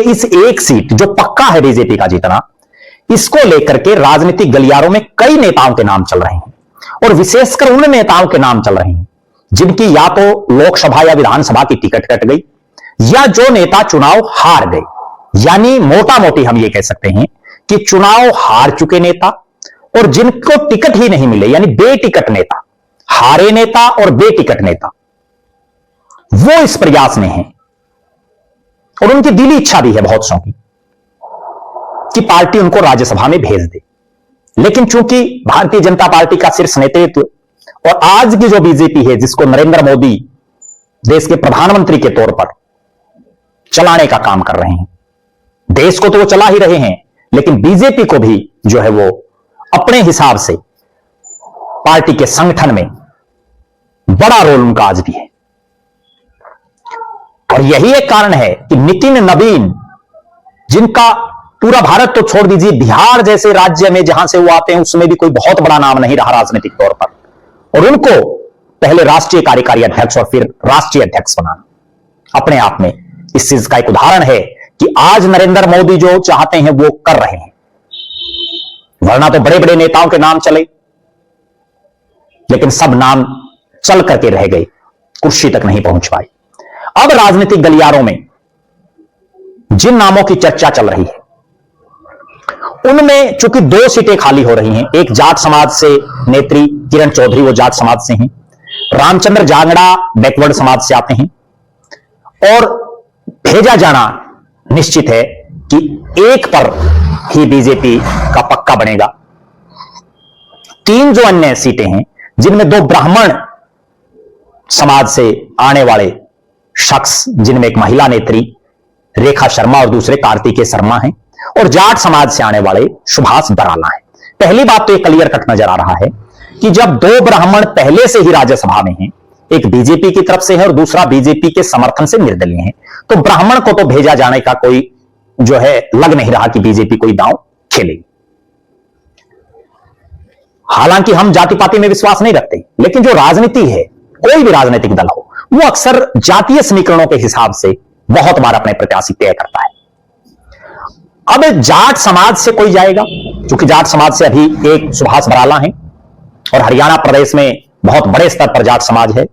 इस एक सीट जो पक्का है बीजेपी का जीतना, इसको लेकर के राजनीतिक गलियारों में कई नेताओं के नाम चल रहे हैं, और विशेषकर उन नेताओं के नाम चल रहे हैं जिनकी या तो लोकसभा या विधानसभा की टिकट कट गई, या जो नेता चुनाव हार गए। यानी मोटा मोटी हम ये कह सकते हैं कि चुनाव हार चुके नेता और जिनको टिकट ही नहीं मिले, यानी बेटिकट नेता, हारे नेता और बेटिकट नेता, वो इस प्रयास में हैं और उनकी दिली इच्छा भी है बहुत सौ की कि पार्टी उनको राज्यसभा में भेज दे। लेकिन चूंकि भारतीय जनता पार्टी का शीर्ष नेतृत्व और आज की जो बीजेपी है, जिसको नरेंद्र मोदी देश के प्रधानमंत्री के तौर पर चलाने का काम कर रहे हैं, देश को तो वो चला ही रहे हैं, लेकिन बीजेपी को भी जो है वो अपने हिसाब से पार्टी के संगठन में बड़ा रोल उनका आज भी है। और यही एक कारण है कि नितिन नवीन, जिनका पूरा भारत तो छोड़ दीजिए, बिहार जैसे राज्य में जहां से वो आते हैं उसमें भी कोई बहुत बड़ा नाम नहीं रहा राजनीतिक तौर पर, और उनको पहले राष्ट्रीय कार्यकारी अध्यक्ष और फिर राष्ट्रीय अध्यक्ष बनाना अपने आप में इस चीज का एक उदाहरण है कि आज नरेंद्र मोदी जो चाहते हैं वो कर रहे हैं। वरना तो बड़े बड़े नेताओं के नाम चले, लेकिन सब नाम चल करके रह गए, कुर्सी तक नहीं पहुंच पाए। अब राजनीतिक गलियारों में जिन नामों की चर्चा चल रही है उनमें चूंकि 2 सीटें खाली हो रही हैं, एक जाट समाज से नेत्री किरण चौधरी, वो जाट समाज से हैं, रामचंद्र जांगड़ा बैकवर्ड समाज से आते हैं, और भेजा जाना निश्चित है कि एक पर ही बीजेपी का पक्का बनेगा। 3 जो अन्य सीटें हैं जिनमें 2 ब्राह्मण समाज से आने वाले शख्स, जिनमें एक महिला नेत्री रेखा शर्मा और दूसरे कार्तिकेय शर्मा हैं, और जाट समाज से आने वाले सुभाष बराला हैं। पहली बात तो यह क्लियर कट नजर आ रहा है कि जब 2 ब्राह्मण पहले से ही राज्यसभा में हैं, एक बीजेपी की तरफ से है और दूसरा बीजेपी के समर्थन से निर्दलीय है, तो ब्राह्मण को तो भेजा जाने का कोई जो है लग नहीं रहा कि बीजेपी कोई दांव खेलेगी। हालांकि हम जाति पाति में विश्वास नहीं रखते, लेकिन जो राजनीति है, कोई भी राजनीतिक दल हो, वो अक्सर जातीय समीकरणों के हिसाब से बहुत बार अपने प्रत्याशी तय करता है। अब जाट समाज से कोई जाएगा, क्योंकि जाट समाज से अभी एक सुभाष बराला है और हरियाणा प्रदेश में बहुत बड़े स्तर पर जाट समाज है,